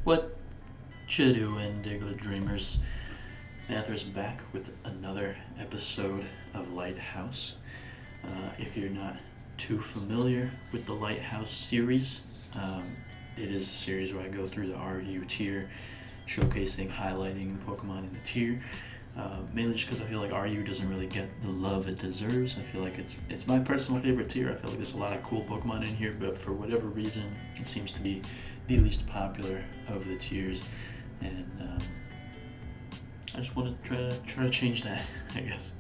What you doing, Diggletdreamers? Nather's back with another episode of Lighthaus. If you're not too familiar with the Lighthaus series, it is a series where I go through the RU tier, showcasing, highlighting Pokemon in the tier. Mainly just because I feel like RU doesn't really get the love it deserves. I feel like it's my personal favorite tier. I feel like there's a lot of cool Pokemon in here, but for whatever reason, it seems to be the least popular of the tiers, and I just want to try to change that, I guess.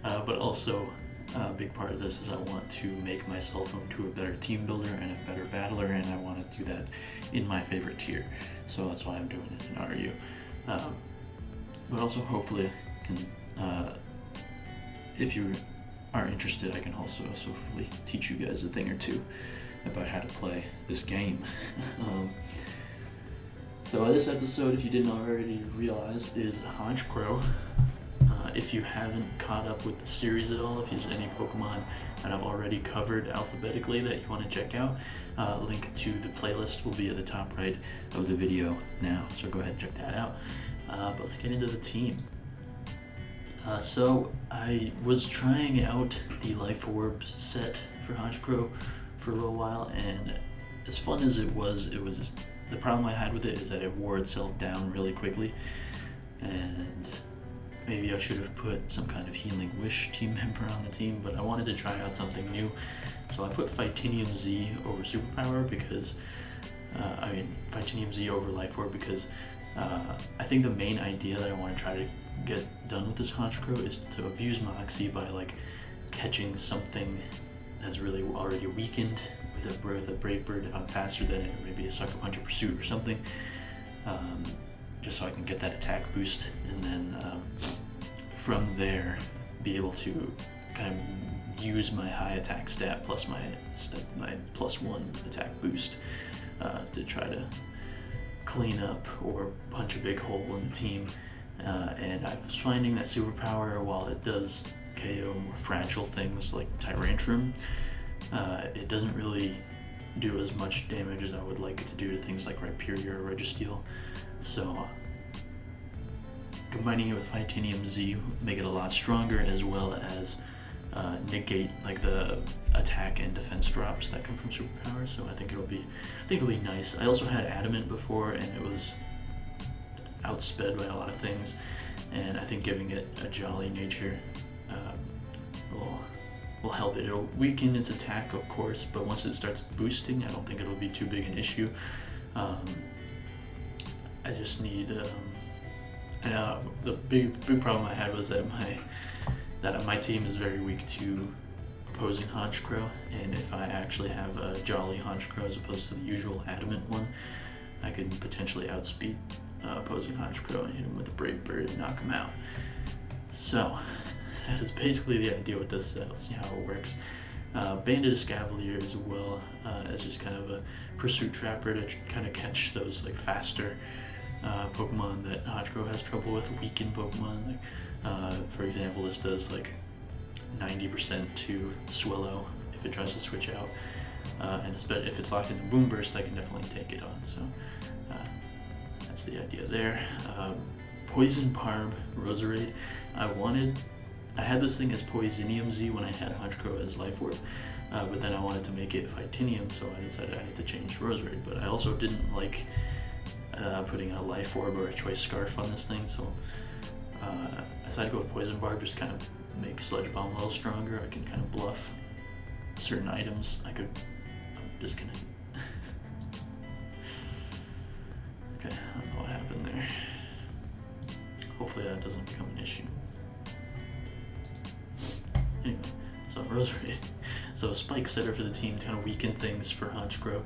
But also, a big part of this is I want to make myself into a better team builder and a better battler, and I want to do that in my favorite tier. So that's why I'm doing it in RU. But also, hopefully, if you are interested, I can also hopefully teach you guys a thing or two about how to play this game. So this episode, if you didn't already realize, is Honchkrow. If you haven't caught up with the series at all, if there's any Pokemon that I've already covered alphabetically that you want to check out, link to the playlist will be at the top right of the video now, so go ahead and check that out. But let's get into the team. So I was trying out the Life Orb set for Honchkrow for a little while, and as fun as it was the problem I had with it is that it wore itself down really quickly, and maybe I should have put some kind of Healing Wish team member on the team, but I wanted to try out something new, so I put Fightinium Z over Superpower because Fightinium Z over Life Orb because I think the main idea that I want to try to get done with this Honchkrow is to abuse Moxie by catching something that's really already weakened with a Brave Bird if I'm faster than it, or maybe a Sucker Punch or Pursuit or something, just so I can get that attack boost, and then from there be able to kind of use my high attack stat plus my +1 attack boost to try to clean up or punch a big hole in the team. And I was finding that Superpower, while it does KO more fragile things like Tyrantrum, it doesn't really do as much damage as I would like it to do to things like Rhyperior or Registeel. So combining it with Fightinium Z make it a lot stronger, as well as negate the attack and defense drops that come from Superpower. So I think it'll be nice. I also had Adamant before, and it was outsped by a lot of things, and I think giving it a jolly nature will help it. It'll weaken its attack, of course, but once it starts boosting, I don't think it'll be too big an issue. I just need the big problem I had was that my team is very weak to opposing Honchkrow, and if I actually have a jolly Honchkrow as opposed to the usual Adamant one, I could potentially outspeed opposing Honchkrow and hit him with a Brave Bird and knock him out. So that is basically the idea with this set. Let's see how it works. Banded Escavalier as well as just kind of a Pursuit Trapper to kind of catch those faster Pokemon that Honchkrow has trouble with, weakened Pokemon. For example, this does 90% to Swallow if it tries to switch out, and if it's locked into Boom Burst, I can definitely take it on. So that's the idea there. Poison Barb Roserade. I had this thing as Poisinium Z when I had Honchkrow as Life Orb, but then I wanted to make it Fightinium, so I decided I need to change Roserade. But I also didn't like putting a Life Orb or a Choice Scarf on this thing, so I decided to go with Poison Barb, just kind of make Sludge Bomb a little stronger. I can kind of bluff certain items. I'm just gonna okay, I don't know what happened there. Hopefully that doesn't become an issue. Anyway, so Roserade. So Spike Setter for the team to kind of weaken things for Honchkrow.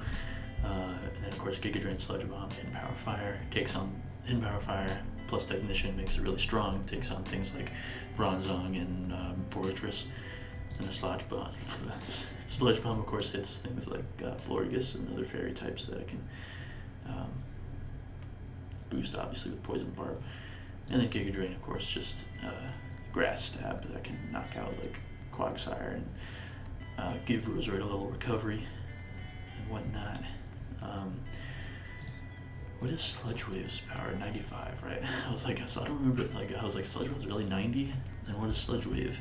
And then of course Giga Drain, Sludge Bomb, Hidden Power Fire. Takes on Hidden Power Fire plus Technician, makes it really strong. Takes on things like Bronzong and Fortress. And the Sludge Bomb of course hits things like Florges and other fairy types that I can boost obviously with Poison Barb. And then Giga Drain of course just Grass Stab that I can knock out Quagsire and give Roserade a little recovery and whatnot. What is Sludge Wave's power? 95, right? I was like, so I don't remember, like, I was like, Sludge Wave's really 90? And what is Sludge Wave?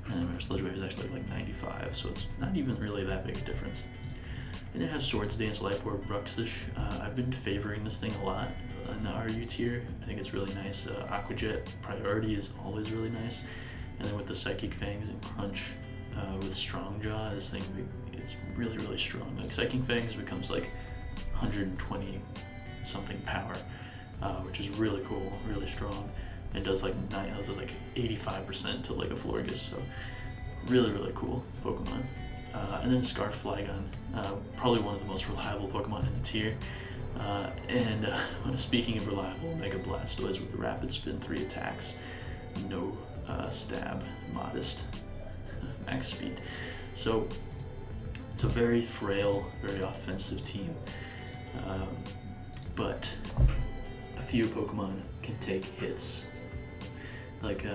And I remember Sludge Wave is actually like 95, so it's not even really that big a difference. And it has Swords Dance, Life Orb, Bruxish. I've been favoring this thing a lot in the RU tier. I think it's really nice. Aqua Jet Priority is always really nice. And then with the Psychic Fangs and Crunch with Strong Jaw, this thing, it's really, really strong. Like Psychic Fangs becomes like 120 something power, which is really cool, really strong, and does like 85% to like a Florges, so really, really cool Pokemon. And then Scarf Flygon, probably one of the most reliable Pokemon in the tier. And speaking of reliable, Mega Blastoise with the Rapid Spin, 3 attacks, no stab, modest max speed. So it's a very frail, very offensive team. But a few Pokemon can take hits. Like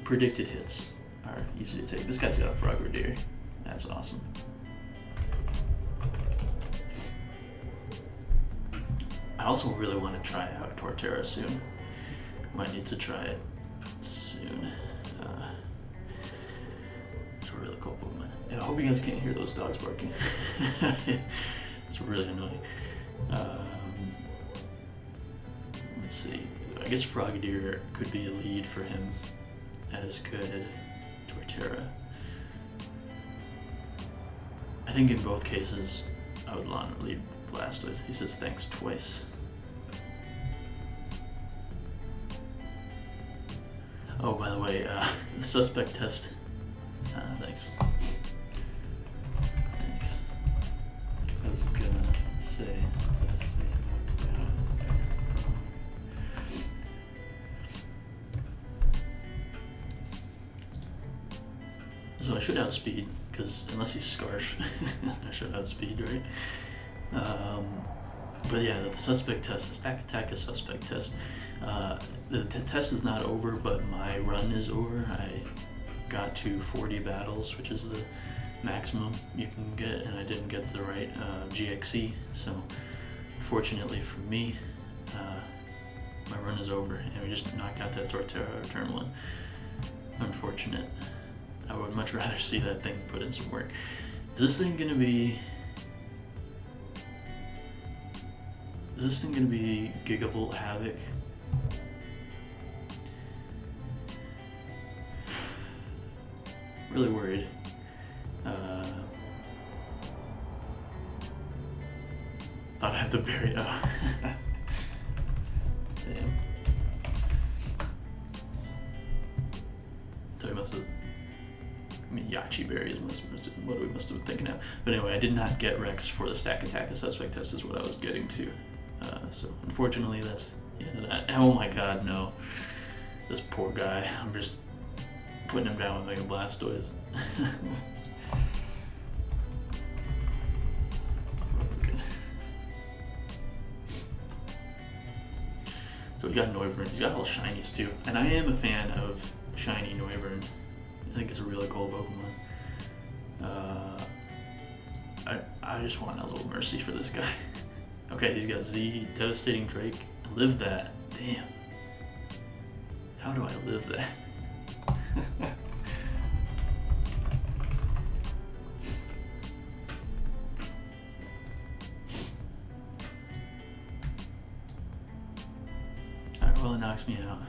predicted hits are easy to take. This guy's got a Frogadier. That's awesome. I also really want to try out Torterra soon. Might need to try it soon. It's a really cool Pokemon. Yeah, I hope you guys can't hear those dogs barking. It's really annoying. Let's see. I guess Frogadier could be a lead for him, as could Torterra. I think in both cases, I would want to lead Blastoise. He says thanks twice. Oh, by the way, the suspect test. Thanks. Thanks. I was gonna say. So I should outspeed, because unless he's Scarf, I should outspeed, right? But yeah, the suspect test, the stack attack is suspect test. The test is not over, but my run is over. I got to 40 battles, which is the maximum you can get, and I didn't get the right GXE, so fortunately for me, my run is over, and we just knocked out that Torterra turn 1. Unfortunate. I would much rather see that thing put in some work. Is this thing gonna be Gigavolt Havoc? Really worried. Thought I had the berry. Oh. Damn. Thought I must have. I mean, Yachi Berry is what we must have been thinking of. But anyway, I did not get Rex for the stack attack. The suspect test is what I was getting to. So unfortunately, that's the end of that. Oh my god, no. This poor guy. I'm just putting him down with Mega Blastoise. So we got Noivern. He's got all shinies too. And I am a fan of shiny Noivern. I think it's a really cool Pokemon. I just want a little mercy for this guy. Okay, he's got Z, Devastating Drake. Live that. Damn. How do I live that? Alright, well, it knocks me out.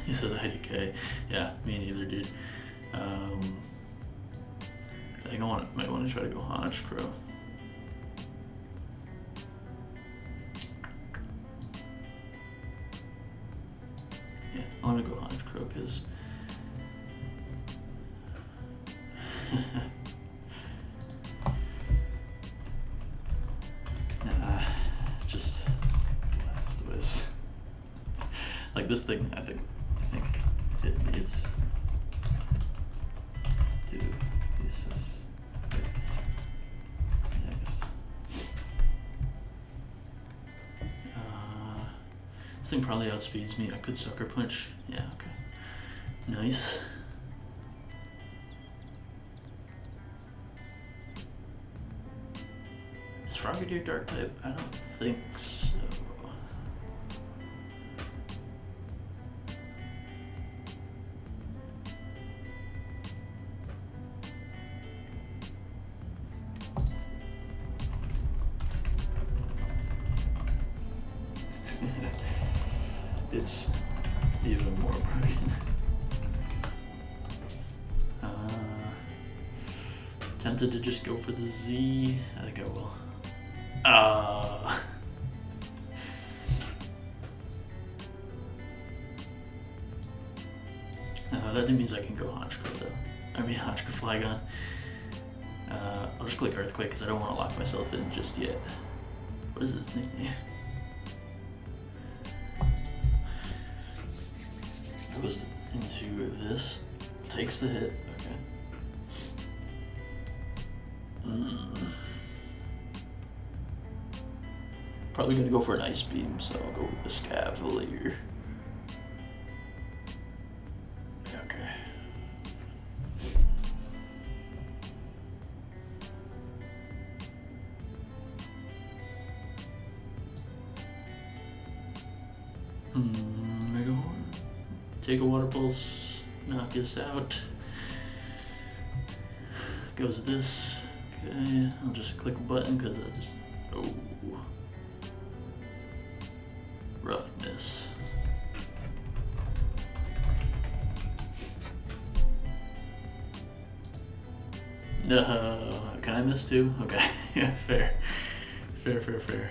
He says IDK. Yeah, me neither, dude. I think I might want to try to go Honchkrow. Yeah, I want to go Honchkrow because just Blastoise. Like this thing, I think it needs to be suspect next. This thing probably outspeeds me. I could Sucker Punch. Yeah, okay. Nice. Is Frogadier Dark type? I don't think so. it's even more broken. Tempted to just go for the Z. I think I will. That means I can go Honchkrow though. I mean Honchkrow Flygon. I'll just click Earthquake because I don't want to lock myself in just yet. What is this nickname? Goes into this. Takes the hit. Okay. Probably gonna go for an Ice Beam, so I'll go with the Scavalier. Okay. Mega Horn. Take a Water Pulse, knock this out. Goes this. Okay, I'll just click a button because I just. Oh. Roughness. No. Can I miss too? Okay. Yeah, fair. Fair.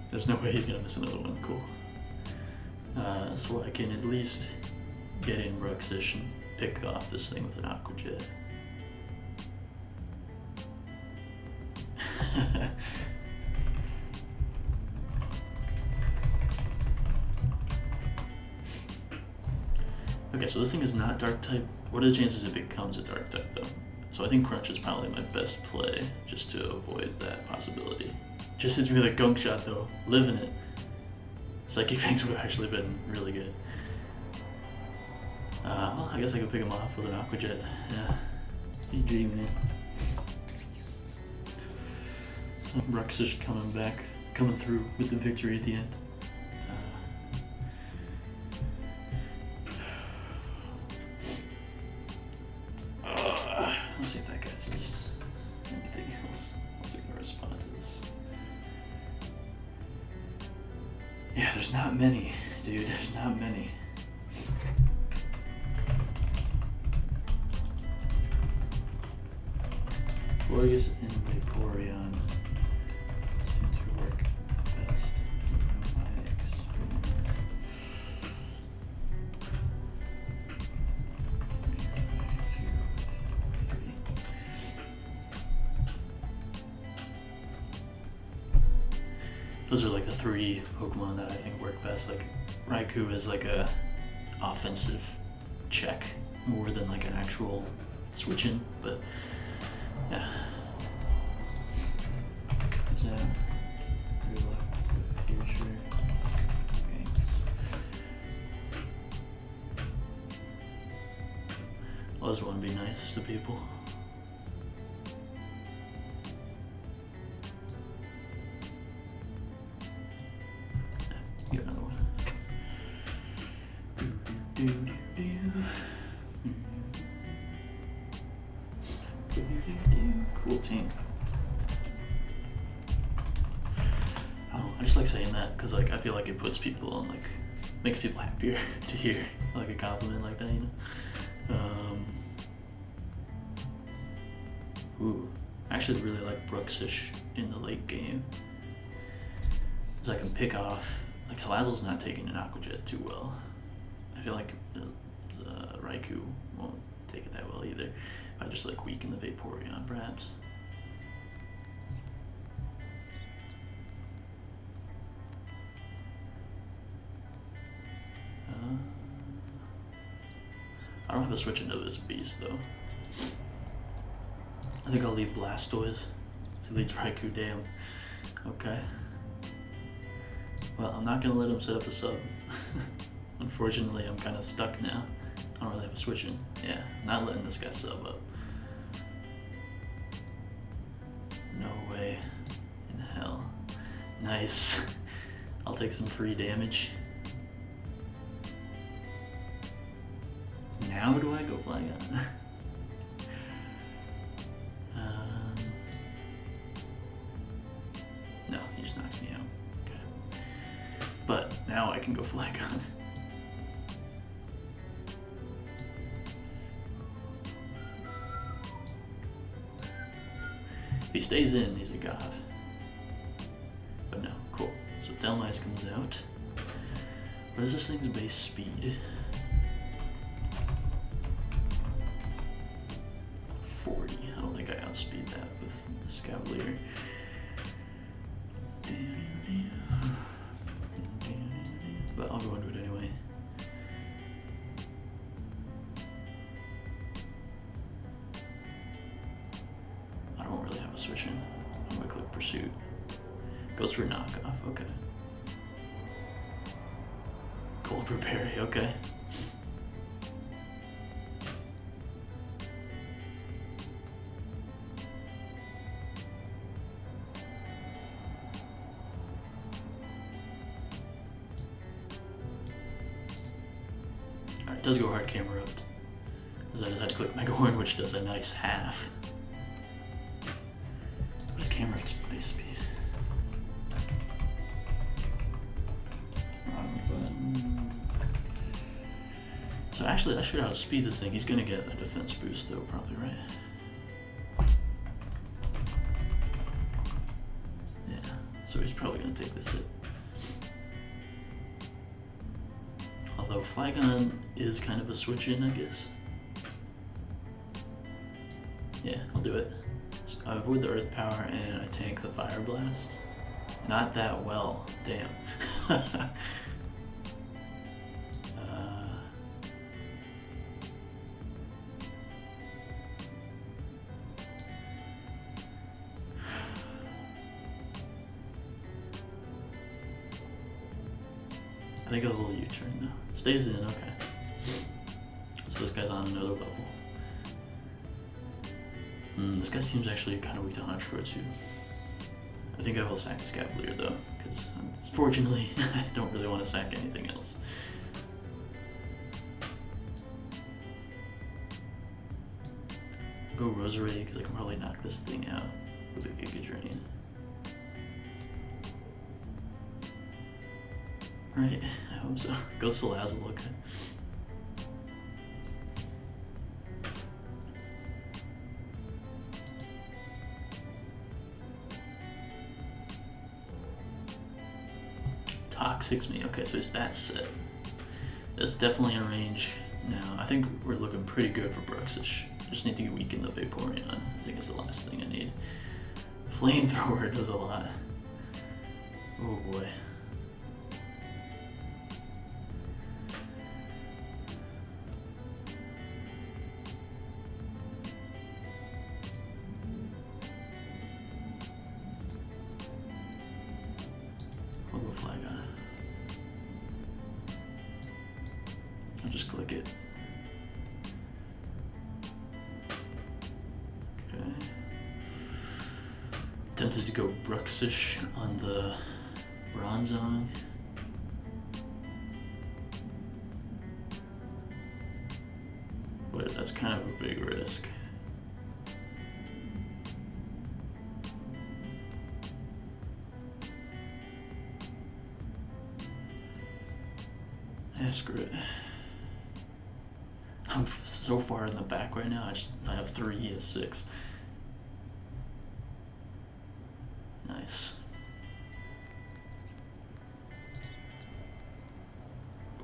There's no way he's gonna miss another one. Cool. So I can at least get in Bruxish and pick off this thing with an Aqua Jet. Okay, so this thing is not Dark type. What are the chances it becomes a Dark type though? So I think Crunch is probably my best play just to avoid that possibility. Just hits me with a Gunk Shot though, living it. Psychic Fangs would have actually been really good. Well, I guess I could pick him off with an Aqua Jet. Yeah, GG, man. So Bruxish coming through with the victory at the end. Let's see if that gets us anything else. Let's see if we can respond to this. Yeah, there's not many, dude. There's not many. Glorious and Vaporeon seem to work best in my experience. Those are like the three Pokemon that I think work best. Like Raikou is like a offensive check more than like an actual switch in, but yeah. Is that good luck with future games? I always want to be nice to people. Get another one. Cool team. Oh, I just like saying that because like I feel like it puts people on like makes people happier to hear like a compliment like that, you know. Ooh, I actually really like Bruxish in the late game because I can pick off like Salazzle's not taking an Aqua Jet too well. I feel like the Raikou won't take it that well either. I just like weaken the Vaporeon, perhaps. I don't have to switch into this beast though. I think I'll leave Blastoise. So leads Raikou, damn. Okay. Well, I'm not gonna let him set up a sub. Unfortunately, I'm kind of stuck now. I don't really have a switch in. Yeah, not letting this guy sub up. No way in hell. Nice. I'll take some free damage. Now do I go Flygon? No, he just knocks me out. Okay. But now I can go flag on. If he stays in, he's a god. But no, cool. So Delmise comes out. What is this thing's base speed? 40. I don't think I outspeed that with this Cavalier. But I'll go into it anyway. I don't really have a switch in. I'm gonna click Pursuit. Goes for knockoff, okay. Culper Berry, okay. Alright, does go hard camera up. Because I just had to click Mega Horn, which does a nice half. What is camera base speed? Wrong button. So actually, I should outspeed this thing. He's gonna get a defense boost though, probably, right? Yeah, so he's probably gonna take this hit. Although Flygon is kind of a switch in, I guess. Yeah, I'll do it. So I avoid the Earth Power and I tank the Fire Blast. Not that well, damn. I think a little U-turn though. Stays in, okay. So this guy's on another level. This guy's team's actually kind of weak to Honchkrow too. I think I will sack his Cavalier though, because fortunately I don't really want to sack anything else. Go Rosary, because I can probably knock this thing out with a Giga Drain. Right, I hope so. Go Salazzle, okay. Toxics me, okay, so it's that set. That's definitely in range now. I think we're looking pretty good for Bruxish. Just need to weaken the Vaporeon. I think it's the last thing I need. Flamethrower does a lot. Oh boy. I'll go Flygon. I'll just click it. Okay. Tempted to go Bruxish on the Bronzong. But that's kind of a big risk. Yeah, screw it. I'm so far in the back right now. I have 3, he has 6. Nice.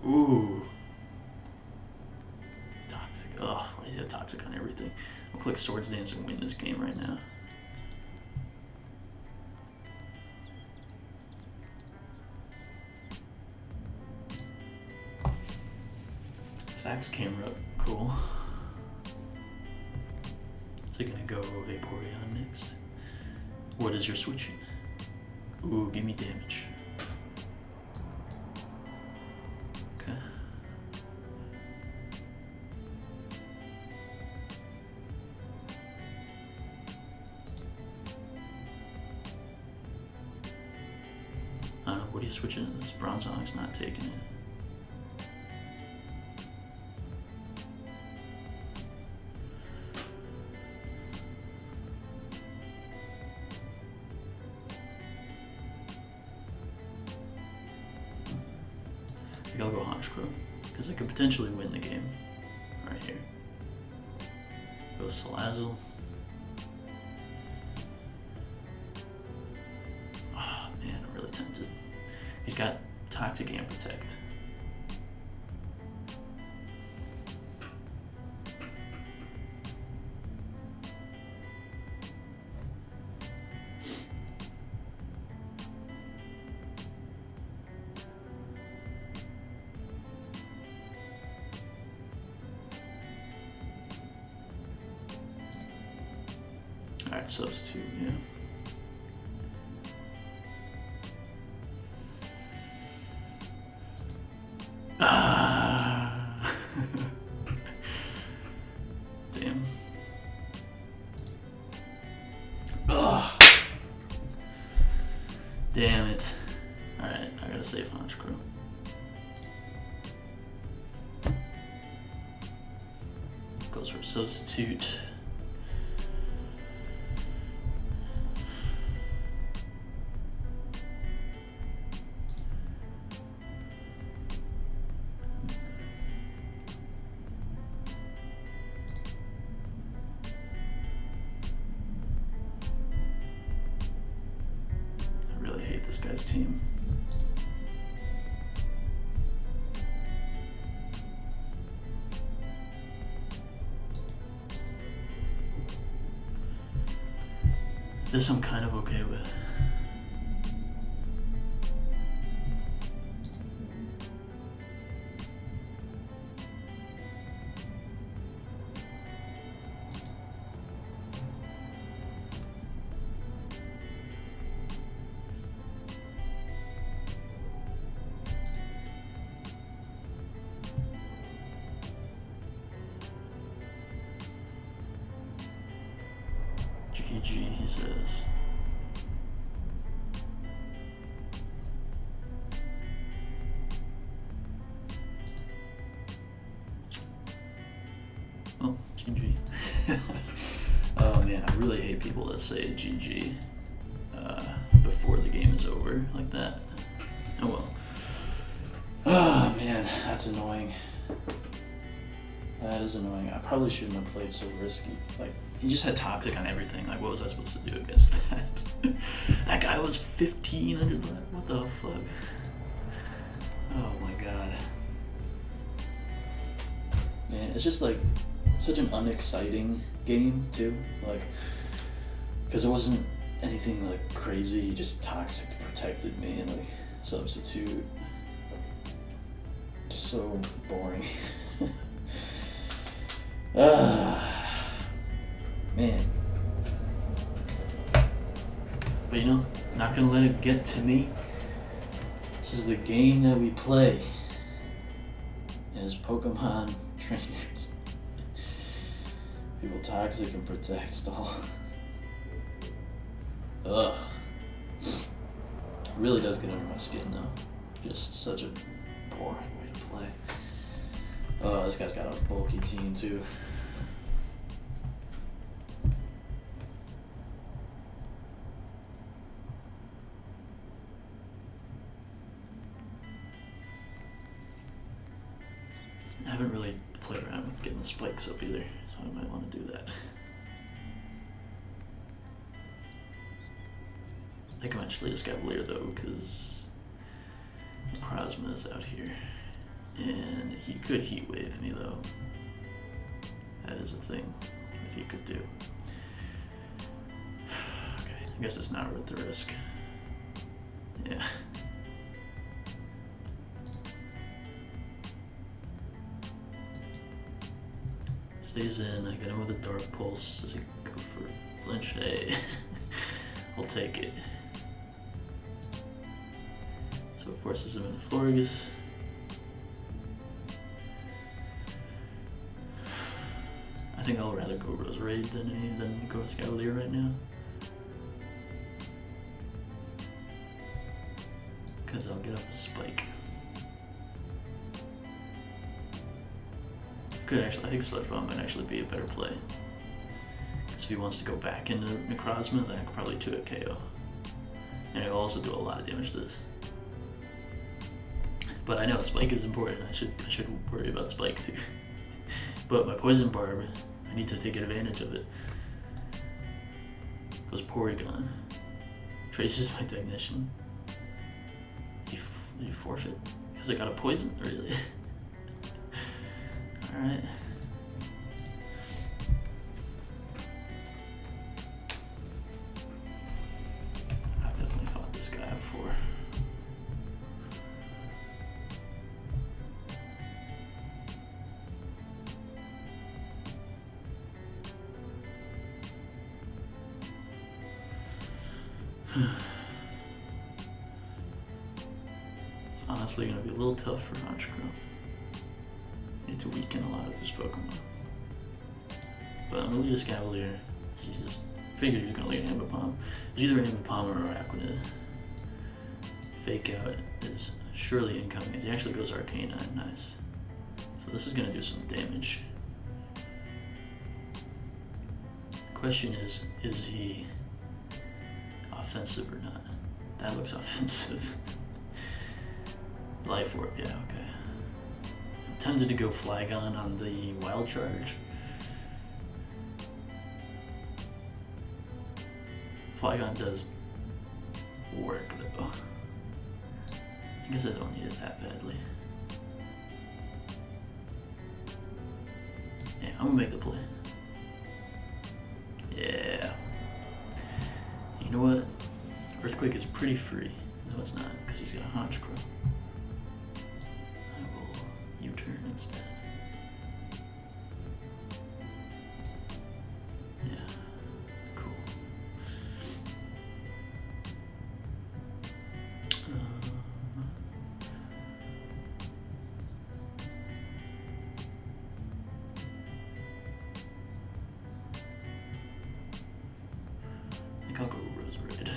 Ooh. Toxic. Ugh, why does he have Toxic on everything? I'll click Swords Dance and win this game right now. Sax camera up, cool. So you're gonna go Vaporeon next. What is your switching? Ooh, give me damage. Okay. I don't know, what are you switching to this? Bronzong's not taking it. think I'll go Honchkrow, because I could potentially win the game right here. Go Salazzle. Oh man, I'm really tempted. He's got Toxic and Protect. Alright, substitute, yeah. Ah. Damn. Ugh. Damn it. Alright, I gotta save Honchkrow. Goes for a substitute. This guy's team. This I'm kind of okay with. GG, he says. Oh, GG. Oh man, I really hate people that say GG before the game is over like that. Oh well. Oh man, that's annoying. That is annoying. I probably shouldn't have played so risky. Like, he just had Toxic on everything. Like, what was I supposed to do against that? That guy was 1,500 left. What the fuck? Oh my god. Man, it's just like such an unexciting game too. Like, because it wasn't anything like crazy. He just Toxic protected me and like substitute. Just so boring. Man. But you know, not gonna let it get to me. This is the game that we play as Pokemon trainers. People Toxic and Protect stall. Ugh. It really does get under my skin though. Just such a boring way to play. Oh, this guy's got a bulky team too. I haven't really played around with getting the spikes up either, so I might want to do that. I think eventually this Cavalier though, because Necrozma is out here. And he could Heat Wave me though. That is a thing that he could do. Okay, I guess it's not worth the risk. Yeah. Stays in, I get him with a Dark Pulse. Does he go for flinch? Hey, I'll take it. So it forces him into Florges. I think I'll rather go Roserade than go Cavalier right now. Because I'll get up a Spike. Could actually, I think Sludge Bomb might actually be a better play. Because if he wants to go back into Necrozma, then I could probably 2-hit KO. And it'll also do a lot of damage to this. But I know Spike is important. I should worry about Spike too. But my Poison Barb, I need to take advantage of it. Goes Porygon. Traces my Technician. You forfeit. Because I got a poison? Really? Alright. I've definitely fought this guy before. It's honestly going to be a little tough for Honchkrow. Need to weaken a lot of his Pokemon. But I'm going to lead a Cavalier. He just figured he was going to lead Ambipom. It's either Ambipom or Araquanid. Fake Out is surely incoming as he actually goes Arcanine. Nice. So this is going to do some damage. The question is he offensive or not? That looks offensive. Life Orb, yeah, okay. I'm tempted to go Flygon on the Wild Charge. Flygon does work though. I guess I don't need it that badly. Yeah, I'm gonna make the play. Yeah. You know what? Earthquake is pretty free. No, it's not, because he's got a Honchkrow. I will U-turn instead. Yeah, cool. I think I'll go Rose Red.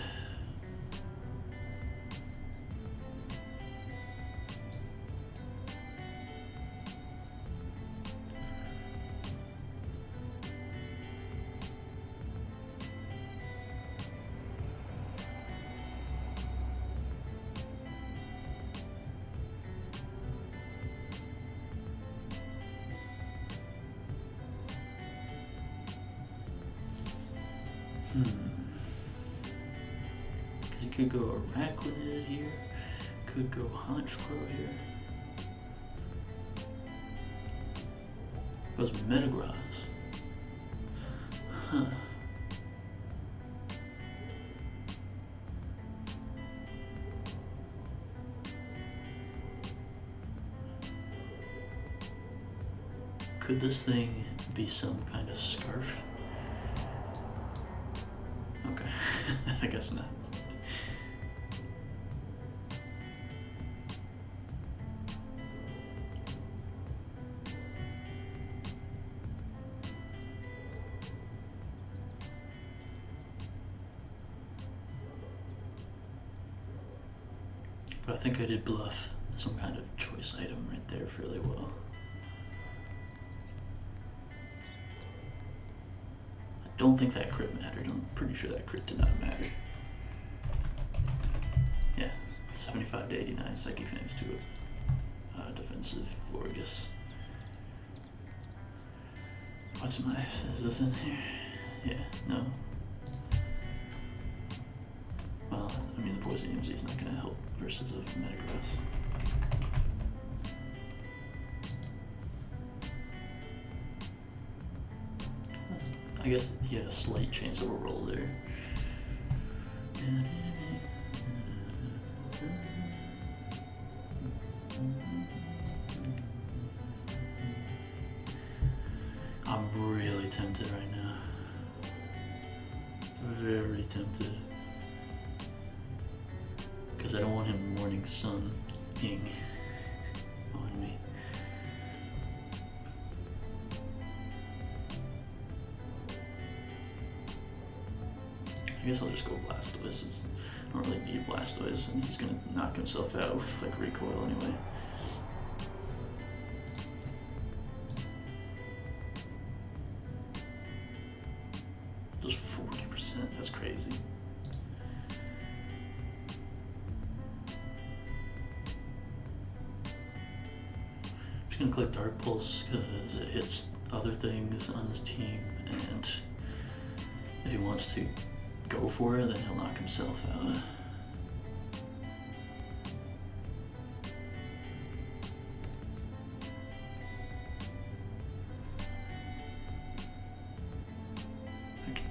Because you could go Araquanid here, could go Honchkrow here. Goes Metagross. Huh. Could this thing be some kind of scarf? Okay, I guess not. But I think I did bluff some kind of choice item right there fairly well. I don't think that crit mattered. I'm pretty sure that crit did not matter. Yeah, 75 to 89 Psychic thanks to a defensive Florgus. What's my, is this in here? Yeah, no. Well, I mean the Poison Imsy's not going to help versus a Metagross. I guess he had a slight chance of a roll there. I'm really tempted right now. Very tempted. Because I don't want him Morning Sun-ing on me. I guess I'll just go Blastoise. I don't really need Blastoise, and he's gonna knock himself out with like recoil anyway. Just 40%, that's crazy. gonna click Dark Pulse because it hits other things on his team, and if he wants to go for it, then he'll knock himself out.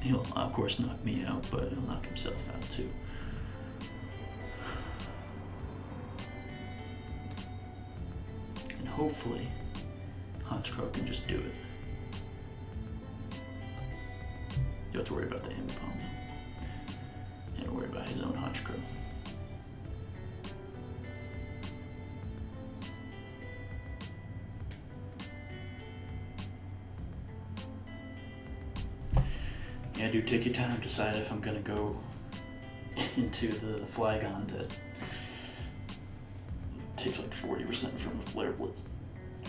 He'll of course knock me out, but he'll knock himself out too. And hopefully Honchkrow can just do it. You don't have to worry about the aim bomb though. You don't worry about his own Honchkrow. Yeah, dude, take your time, decide if I'm gonna go into the Flygon that takes like 40% from the Flare Blitz.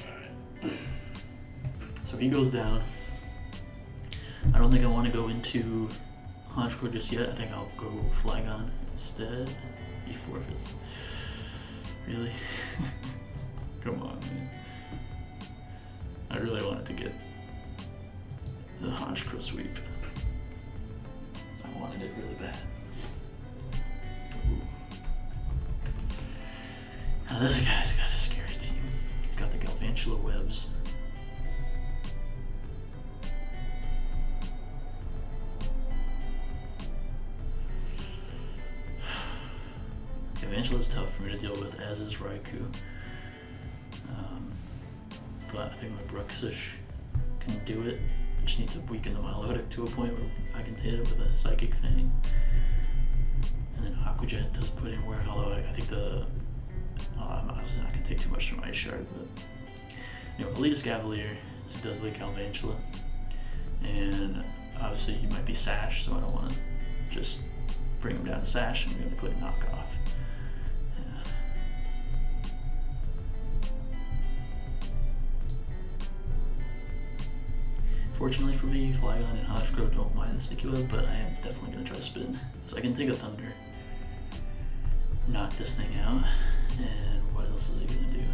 Alright. So he goes down. I don't think I want to go into Honchkrow just yet. I think I'll go Flygon instead. He forfeits. Really? Come on, man. I really wanted to get the Honchkrow sweep. I wanted it really bad. Ooh. Now this guy's got a scary team. He's got the Galvantula webs. Galvantula is tough for me to deal with, as is Raikou. But I think my Bruxish can do it. I just need to weaken the Milotic to a point where I can hit it with a Psychic Fang. And then Aqua Jet does put in work, although I think I'm not going to take too much from Ice Shard, but you know, Elite Cavalier does like Galvantula. And obviously he might be Sash, so I don't want to just bring him down to Sash. I'm going to click Knockoff. Fortunately for me, Flygon and Honchkrow don't mind the sticky web, but I am definitely going to try to spin. So I can take a Thunder, knock this thing out, and what else is he going to do?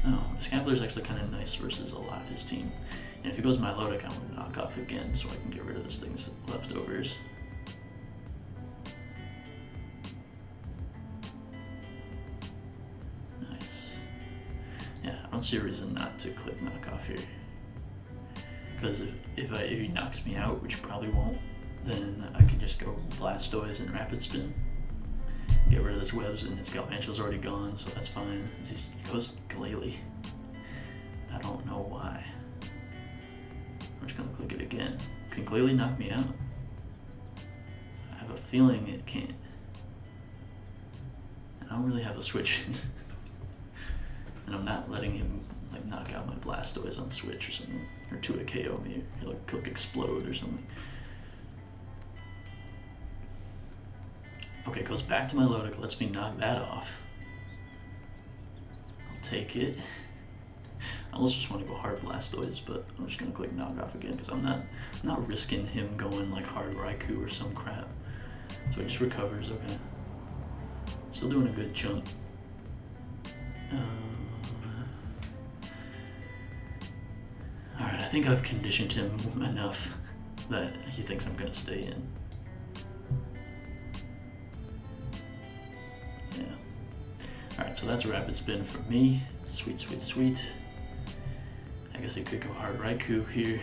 Oh, Scavalier is actually kind of nice versus a lot of his team. And if he goes Milotic, I'm going to knock off again so I can get rid of this thing's leftovers. I don't see a reason not to click knockoff here, because if he knocks me out, which he probably won't, then I can just go Blastoise and Rapid Spin, get rid of this webs, and his Galvantula's already gone, so that's fine. He goes Glalie. I don't know why. I'm just gonna click it again. Can Glalie knock me out? I have a feeling it can't. And I don't really have a switch. And I'm not letting him like knock out my Blastoise on switch or something, or to a KO me, or like click Explode or something. Okay, goes back to my Milotic, lets me knock that off. I'll take it. I almost just want to go hard Blastoise, but I'm just gonna click knock off again because I'm not risking him going like hard Raikou or some crap. So it just recovers. Okay, still doing a good chunk. Alright, I think I've conditioned him enough that he thinks I'm gonna stay in. Yeah. Alright, so that's a Rapid Spin for me. Sweet, sweet, sweet. I guess he could go hard Raikou here,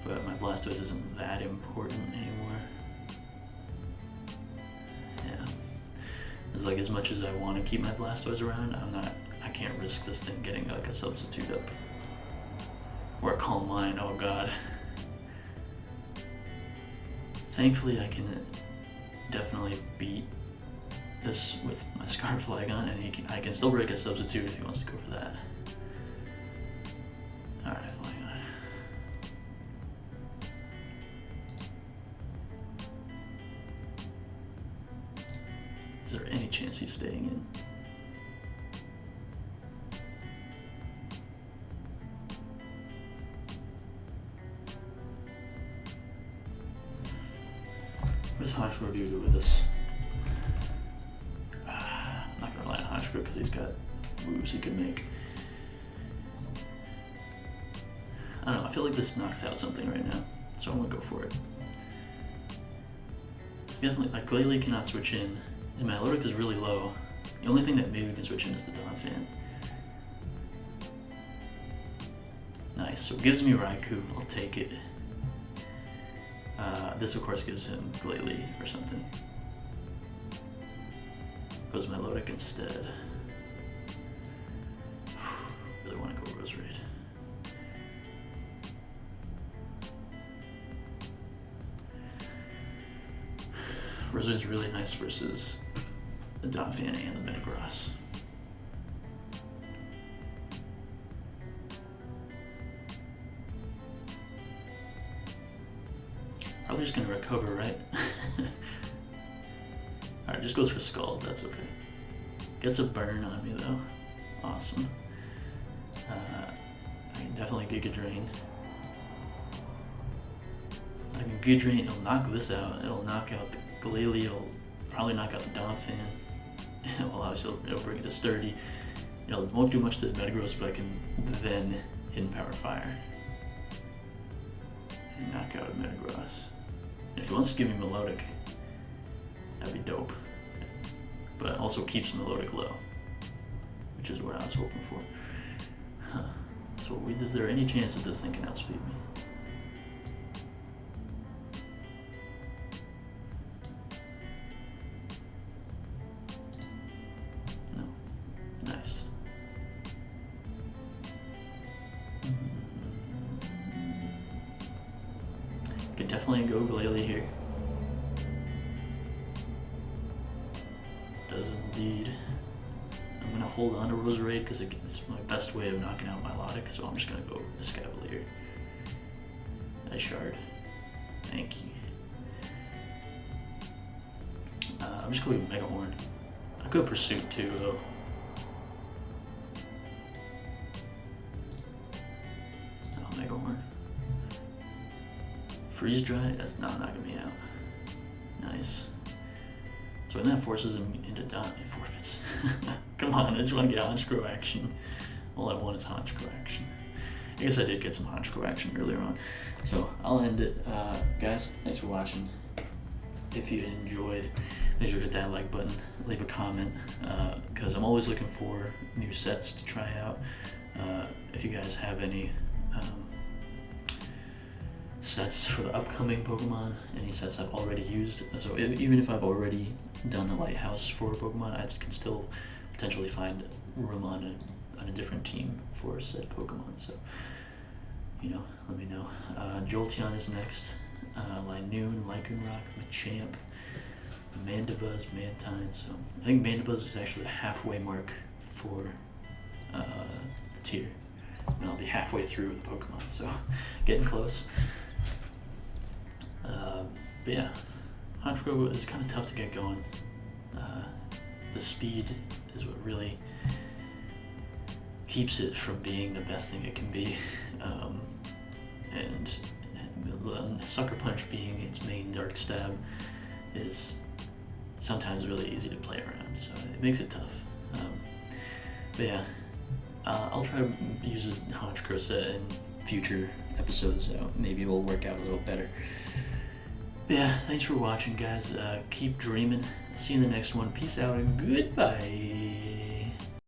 but my Blastoise isn't that important anymore. Yeah. It's like as much as I want to keep my Blastoise around, I can't risk this thing getting like a substitute up. Or a Calm Mind, oh god. Thankfully I can definitely beat this with my Scarf Flygon, and I can still break a substitute if he wants to go for that. Alright, Flygon. Is there any chance he's staying in? What does Honchkrow do with this? I'm not going to rely on Honchkrow because he's got moves he can make. I don't know, I feel like this knocks out something right now, so I'm gonna go for it. It's definitely, like, Glalie cannot switch in, and my Melodic is really low. The only thing that maybe can switch in is the Donphan. Nice, so it gives me Raikou, I'll take it. This of course gives him Glalie or something. Goes Melodic instead. Really want to go Roserade. Roserade's really nice versus the Donphan and the Metagross. Probably just gonna recover, right? Alright, just goes for Scald, that's okay. Gets a burn on me though. Awesome. I can definitely Giga Drain. I can Giga Drain, it'll knock this out. It'll knock out the Glalie, it'll probably knock out the Donphan. Well, obviously it'll bring it to Sturdy. It won't do much to the Metagross, but I can then Hidden Power Fire. And knock out a Metagross. And if he wants to give me Melodic, that'd be dope. But it also keeps Melodic low, which is what I was hoping for. Huh. So is there any chance that this thing can outspeed me? No. Nice. Could definitely go Glalie here. Does indeed. I'm gonna hold on to Roserade because it's my best way of knocking out Milotic, so I'm just gonna go Escavalier. Nice shard. Thank you. I'm just going Mega Horn. I could Pursuit too, though. Oh, Mega Horn. Freeze Dry? That's not knocking me out. Nice. So when that forces him into he forfeits. Come on, I just want to get Honchkrow action. All I want is Honchkrow action. I guess I did get some Honchkrow action earlier on. So I'll end it. Guys, thanks for watching. If you enjoyed, make sure to hit that like button, leave a comment, because I'm always looking for new sets to try out. If you guys have any sets for the upcoming Pokemon, any sets I've already used, so even if I've already done a Lighthaus for a Pokemon, I can still potentially find room on a different team for said Pokemon, so, you know, let me know. Jolteon is next, Linoon, Lycanroc, Machamp, Mandibuzz, Mantine, so I think Mandibuzz is actually the halfway mark for the tier, and I'll be halfway through with the Pokemon, so getting close. But yeah, Honchkrow is kind of tough to get going. The speed is what really keeps it from being the best thing it can be. And Sucker Punch being its main Dark Stab is sometimes really easy to play around, so it makes it tough. But yeah, I'll try to use a Honchkrow set in future episodes, so maybe it'll work out a little better. But yeah, thanks for watching, guys. Keep dreaming. See you in the next one. Peace out and goodbye.